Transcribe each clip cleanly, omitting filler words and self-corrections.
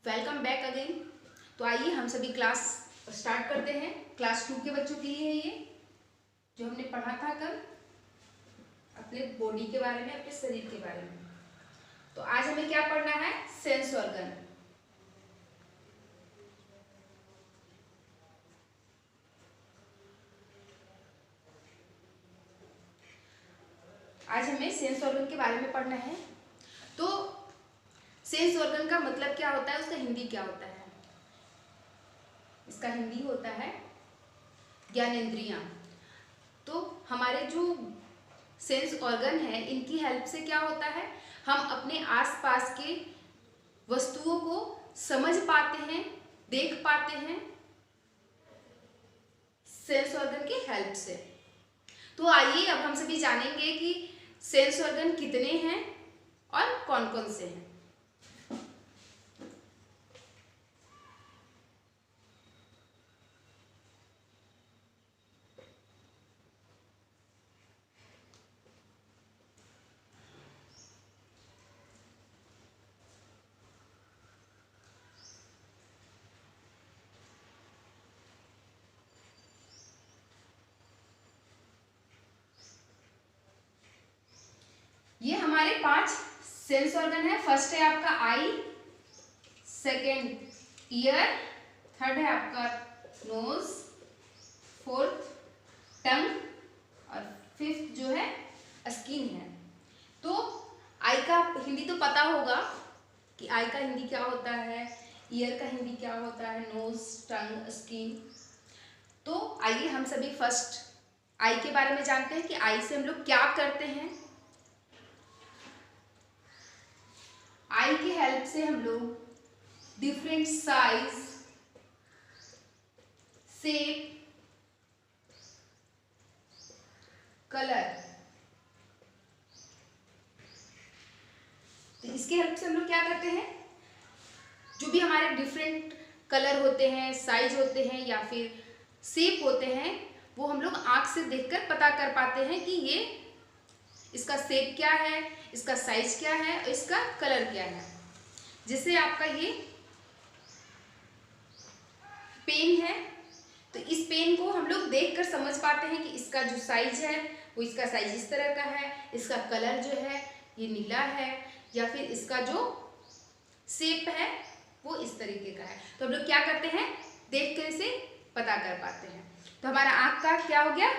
Welcome back again. तो आइए हम सभी क्लास स्टार्ट करते हैं। क्लास 2 के बच्चों के लिए है ये, जो हमने पढ़ा था कल अपने बॉडी के बारे में, अपने शरीर के बारे में। तो आज हमें क्या पढ़ना है? Sense organ. आज हमें सेंस ऑर्गन के बारे में पढ़ना है। तो सेंस ऑर्गन का मतलब क्या होता है, उसका हिंदी क्या होता है? इसका हिंदी होता है ज्ञानेंद्रियां। तो हमारे जो सेंस ऑर्गन है, इनकी हेल्प से क्या होता है, हम अपने आसपास के वस्तुओं को समझ पाते हैं, देख पाते हैं सेंस ऑर्गन की हेल्प से। तो आइए अब हम सभी जानेंगे कि सेंस ऑर्गन कितने हैं और कौन कौन से हैं। ये हमारे 5 सेंस ऑर्गन है। फर्स्ट है आपका आई, सेकेंड ईयर, थर्ड है आपका नोज, फोर्थ टंग और फिफ्थ जो है स्किन है। तो आई का हिंदी तो पता होगा कि आई का हिंदी क्या होता है, ईयर का हिंदी क्या होता है, नोज, टंग, स्किन। तो आइए हम सभी फर्स्ट आई के बारे में जानते हैं कि आई से हम लोग क्या करते हैं। आई की हेल्प से हम लोग डिफरेंट साइज, शेप, कलर, तो इसके हेल्प से हम लोग क्या करते हैं, जो भी हमारे डिफरेंट कलर होते हैं, साइज होते हैं या फिर शेप होते हैं, वो हम लोग आंख से देखकर पता कर पाते हैं कि ये इसका शेप क्या है, इसका साइज क्या है और इसका कलर क्या है। जैसे आपका ये पेन है, तो इस पेन को हम लोग देखकर समझ पाते हैं कि इसका जो साइज है वो इसका साइज इस तरह का है, इसका कलर जो है ये नीला है, या फिर इसका जो शेप है वो इस तरीके का है। तो हम लोग क्या करते हैं, देख कर इसे पता कर पाते हैं। तो हमारा आंख का क्या हो गया,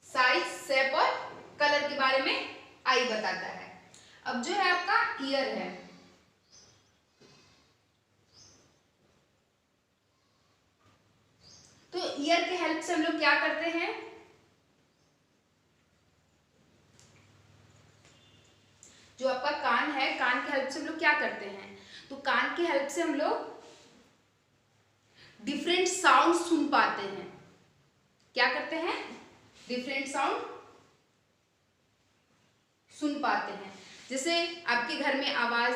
साइज, शेप और कलर के बारे में आई बताता है। अब जो है आपका ईयर है, तो ईयर के हेल्प से हम लोग क्या करते हैं, जो आपका कान है, कान के हेल्प से हम लोग क्या करते हैं, तो कान की हेल्प से हम लोग डिफरेंट साउंड सुन पाते हैं। क्या करते हैं, डिफरेंट साउंड सुन पाते हैं। जैसे आपके घर में आवाज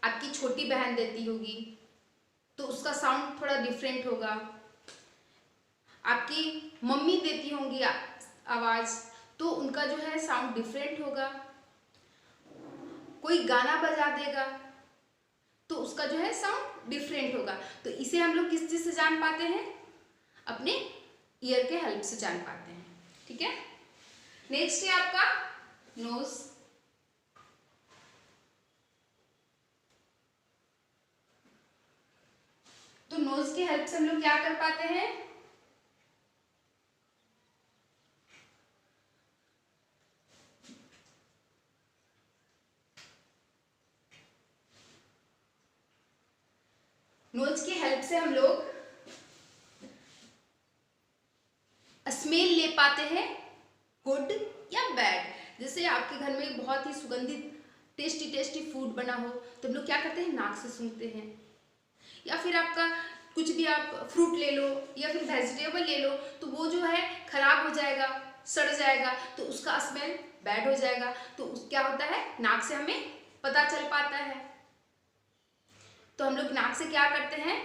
आपकी छोटी बहन देती होगी तो उसका साउंड थोड़ा डिफरेंट होगा। आपकी मम्मी देती होंगी आवाज, तो उनका जो है साउंड डिफरेंट होगा। कोई गाना बजा देगा तो उसका जो है साउंड डिफरेंट होगा। तो इसे हम लोग किस चीज से जान पाते हैं, अपने ईयर के हेल्प से जान पाते हैं। ठीक है। नेक्स्ट है आपका नोज। तो नोज की हेल्प से हम लोग क्या कर पाते हैं, नोज की हेल्प से हम लोग स्मेल ले पाते हैं, गुड या बैड। जैसे आपके घर में बहुत ही सुगंधित टेस्टी टेस्टी फूड बना हो तो हम लोग क्या करते हैं, नाक से सूंघते हैं। या फिर आपका कुछ भी आप फ्रूट ले लो या फिर वेजिटेबल ले लो, तो वो जो है खराब हो जाएगा, सड़ जाएगा, तो उसका स्मेल बैड हो जाएगा। तो क्या होता है, नाक से हमें पता चल पाता है। तो हम लोग नाक से क्या करते हैं,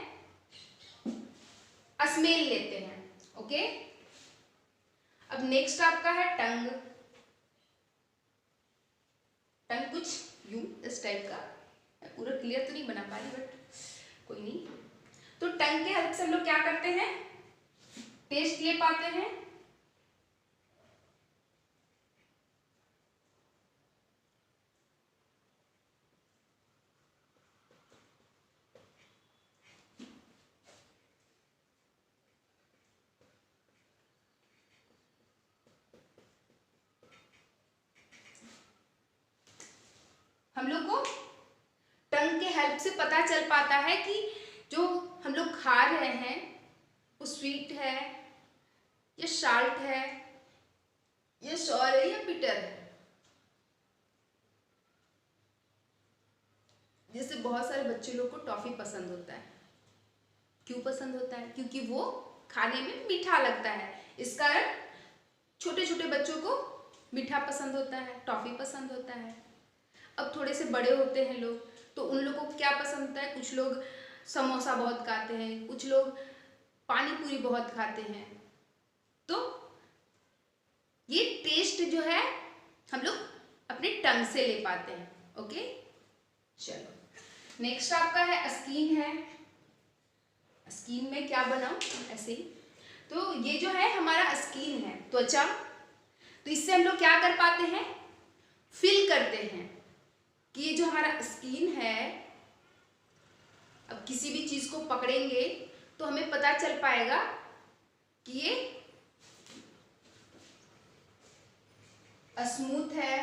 स्मेल लेते हैं। ओके। अब नेक्स्ट आपका है टंग। टंग कुछ यूं इस टाइप का, पूरा क्लियर तो नहीं बना पा रही, बट कोई नहीं। तो टंग के हेल्प से हम लोग क्या करते हैं, टेस्ट ले पाते हैं। हम लोग को टंग के हेल्प से पता चल पाता है कि जो हम लोग खा रहे हैं वो स्वीट है या साल्ट है या सॉर है या बिटर है। जैसे बहुत सारे बच्चे लोग को टॉफी पसंद होता है। क्यों पसंद होता है? क्योंकि वो खाने में मीठा लगता है। इस कारण छोटे छोटे बच्चों को मीठा पसंद होता है, टॉफी पसंद होता है। अब थोड़े से बड़े होते हैं लोग तो उन लोगों को क्या पसंद होता है, कुछ लोग समोसा बहुत खाते हैं, कुछ लोग पानी पूरी बहुत खाते हैं। तो ये टेस्ट जो है हम लोग अपने टंग से ले पाते हैं। ओके, चलो नेक्स्ट आपका है स्किन है। स्किन में क्या बनाऊं, ऐसे ही। तो ये जो है हमारा स्किन है, त्वचा। तो इससे हम लोग क्या कर पाते हैं, फील करते हैं कि ये जो हमारा स्किन है, अब किसी भी चीज को पकड़ेंगे तो हमें पता चल पाएगा कि ये स्मूथ है,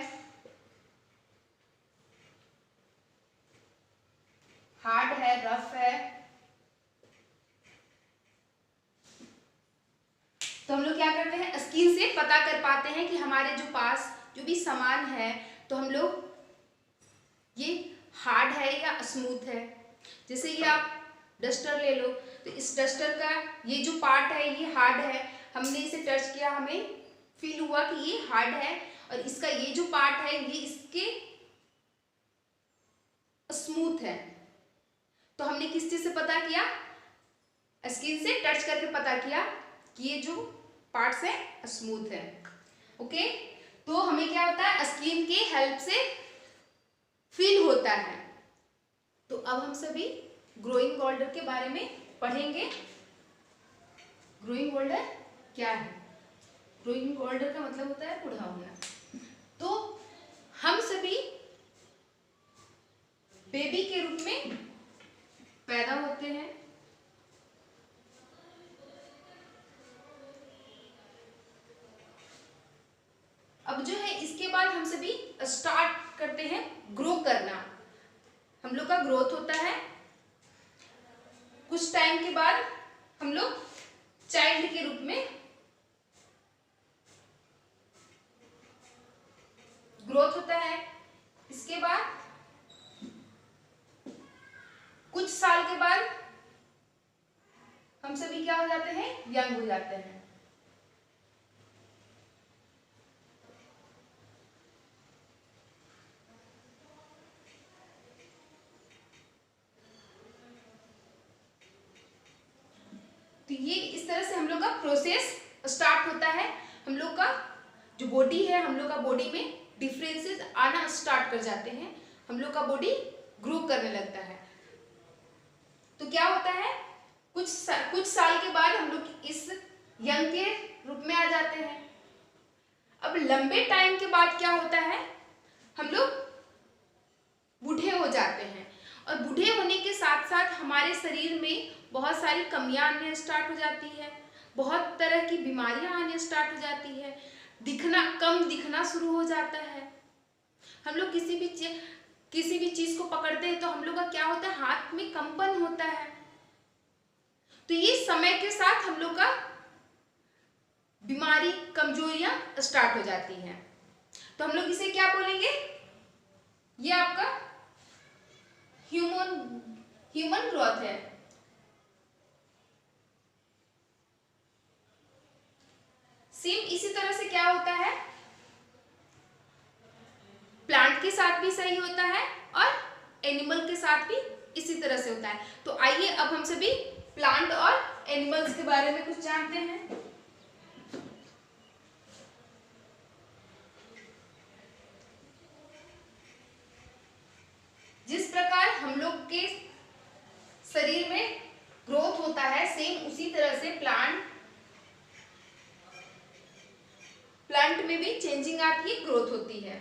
हार्ड है, रफ है। तो हम लोग क्या करते हैं, स्किन से पता कर पाते हैं कि हमारे जो पास जो भी सामान है, तो हम लोग ये हार्ड है या स्मूथ है। जैसे ये आप डस्टर ले लो, तो इस डस्टर का ये जो पार्ट है ये हार्ड है, हमने इसे टच किया, हमें फील हुआ कि ये हार्ड है। और इसका ये जो पार्ट है ये इसके स्मूथ है। तो हमने किस चीज से पता किया, स्किन से टच करके पता किया कि ये जो पार्ट्स है स्मूथ है। ओके, तो हमें क्या होता है, स्किन के हेल्प से फील होता है। तो अब हम सभी ग्रोइंग गोल्डर के बारे में पढ़ेंगे। ग्रोइंग गोल्डर क्या है? ग्रोइंग गोल्डर का मतलब होता है बूढ़ा होना। तो हम सभी बेबी के रूप में पैदा होते हैं। अब जो है इसके बाद हम सभी स्टार्ट करते हैं ग्रो करना। हम लोग का ग्रोथ होता है। कुछ टाइम के बाद हम लोग चाइल्ड के रूप में ग्रोथ होता है। इसके बाद कुछ साल के बाद हम सभी क्या हो जाते हैं, यंग हो जाते हैं। तो ये इस तरह से हम लोग का प्रोसेस स्टार्ट होता है। हम लोग का जो बॉडी है, हम लोग का बॉडी में डिफरेंसेस आना स्टार्ट कर जाते हैं। हम लोग का बॉडी ग्रो करने लगता है। तो क्या होता है, कुछ साल के बाद हम लोग इस यंग के रूप में आ जाते हैं। अब लंबे टाइम के बाद क्या होता है, हम लोग बूढ़े हो जाते हैं। और बूढ़े होने के साथ साथ हमारे शरीर में बहुत सारी कमियां आने स्टार्ट हो जाती है, बहुत तरह की बीमारियां आने स्टार्ट हो जाती है, कम दिखना शुरू हो जाता है। हम लोग किसी भी चीज को पकड़ते हैं तो हम लोग का क्या होता है, हाथ में कंपन होता है। तो ये समय के साथ हम लोग का बीमारी, कमजोरियां स्टार्ट हो जाती हैं। तो हम लोग इसे क्या बोलेंगे, ये आपका ह्यूमन ग्रोथ है। सेम इसी तरह से क्या होता है, प्लांट के साथ भी सही होता है और एनिमल के साथ भी इसी तरह से होता है। तो आइए अब हम सभी प्लांट और एनिमल्स के बारे में कुछ जानते हैं। जिस प्रकार हम लोग के शरीर में ग्रोथ होता है, सेम उसी तरह से प्लांट में भी चेंजिंग आती है, ग्रोथ होती है।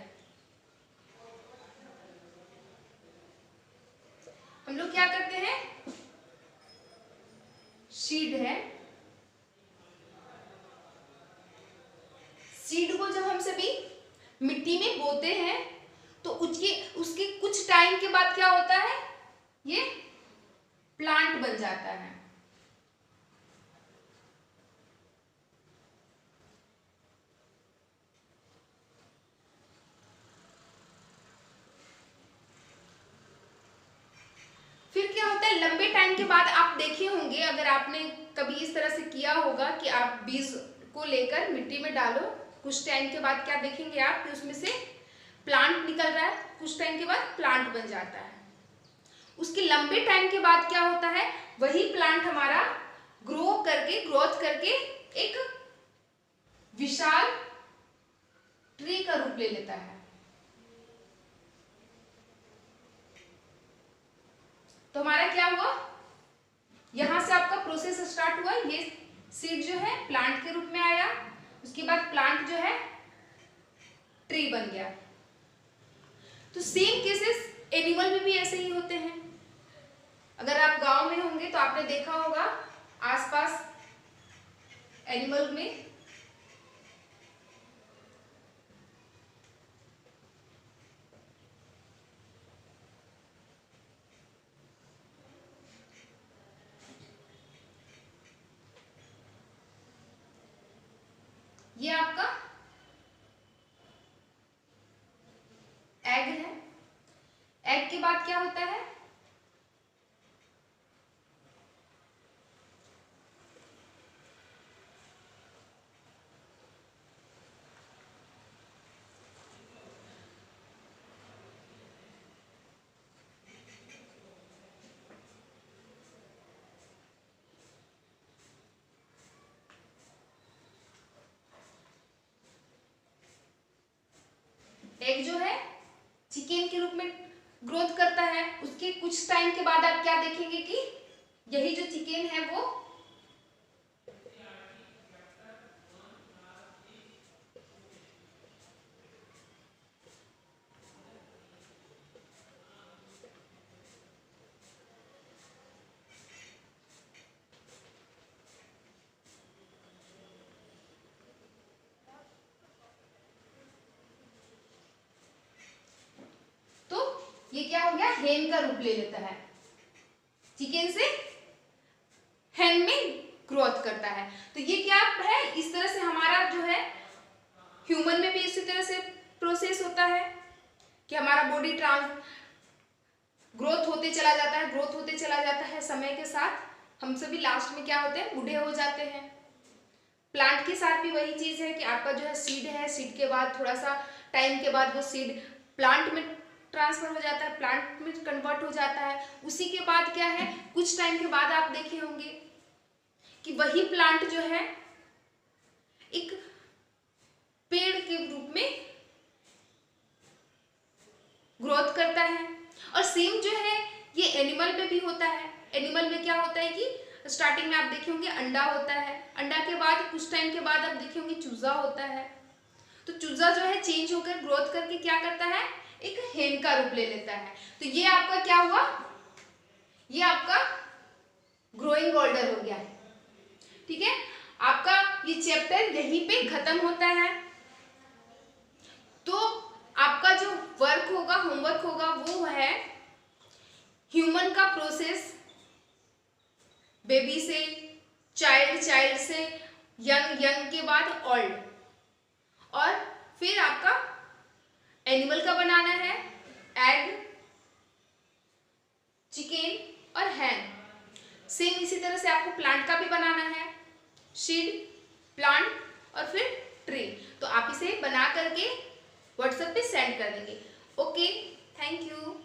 हम लोग क्या करते हैं, सीड है, सीड को जब हम सभी मिट्टी में बोते हैं तो उसके कुछ टाइम के बाद क्या होता है, ये प्लांट बन जाता है। फिर क्या होता है, लंबे टाइम के बाद आप देखे होंगे, अगर आपने कभी इस तरह से किया होगा कि आप बीज को लेकर मिट्टी में डालो, कुछ टाइम के बाद क्या देखेंगे आप कि उसमें से प्लांट निकल रहा है, कुछ टाइम के बाद प्लांट बन जाता है। उसके लंबे टाइम के बाद क्या होता है, वही प्लांट हमारा ग्रोथ करके एक विशाल ट्री का रूप ले लेता है। तो हमारा क्या हुआ, यहां से आपका प्रोसेस स्टार्ट हुआ, ये सीड जो है प्लांट के रूप में आया, उसके बाद प्लांट जो है ट्री बन गया। तो सेम केसेस एनिमल में भी ऐसे ही होते हैं। अगर आप गांव में होंगे तो आपने देखा होगा आसपास एनिमल में ये आपका एग है, एग के बाद क्या होता है, एग जो है चिकन के रूप में ग्रोथ करता है। उसके कुछ टाइम के बाद आप क्या देखेंगे कि यही जो चिकन है वो ये क्या हो गया, हेन का रूप ले लेता है, चिकन से हेन में ग्रोथ करता है। तो ये क्या है, इस तरह से हमारा जो है ह्यूमन में भी इसी तरह से प्रोसेस होता है कि हमारा बॉडी ग्रोथ होते चला जाता है, ग्रोथ होते चला जाता है। समय के साथ हम सभी लास्ट में क्या होते हैं, बूढ़े हो जाते हैं। प्लांट के साथ भी वही चीज है कि आपका जो है सीड है, सीड के बाद थोड़ा सा टाइम के बाद वो सीड प्लांट में ट्रांसफर हो जाता है, प्लांट में कन्वर्ट हो जाता है। उसी के बाद क्या है, कुछ टाइम के बाद आप देखे होंगे कि वही प्लांट जो है एक पेड़ के रूप में ग्रोथ करता है। और सेम जो है ये एनिमल में भी होता है। एनिमल में क्या होता है कि स्टार्टिंग में आप देखे होंगे अंडा होता है, अंडा के बाद कुछ टाइम के बाद आप देखे होंगे चूजा होता है। तो चूजा जो है चेंज होकर ग्रोथ करके क्या करता है, एक हेन का रूप ले लेता है। तो ये आपका क्या हुआ, ये आपका ग्रोइंग ऑर्डर हो गया है। ठीक है, आपका ये चैप्टर यहीं पे खत्म होता है। तो आपका जो वर्क होगा, होमवर्क होगा, वो है ह्यूमन का प्रोसेस, बेबी से चाइल्ड, चाइल्ड से यंग, यंग के बाद ओल्ड, और फिर आपका एनिमल का बनाना है, एग, चिकन और हैन। सेम इसी तरह से आपको प्लांट का भी बनाना है, सीड, प्लांट और फिर ट्री। तो आप इसे बना करके व्हाट्सएप पे सेंड कर देंगे। Okay, thank you.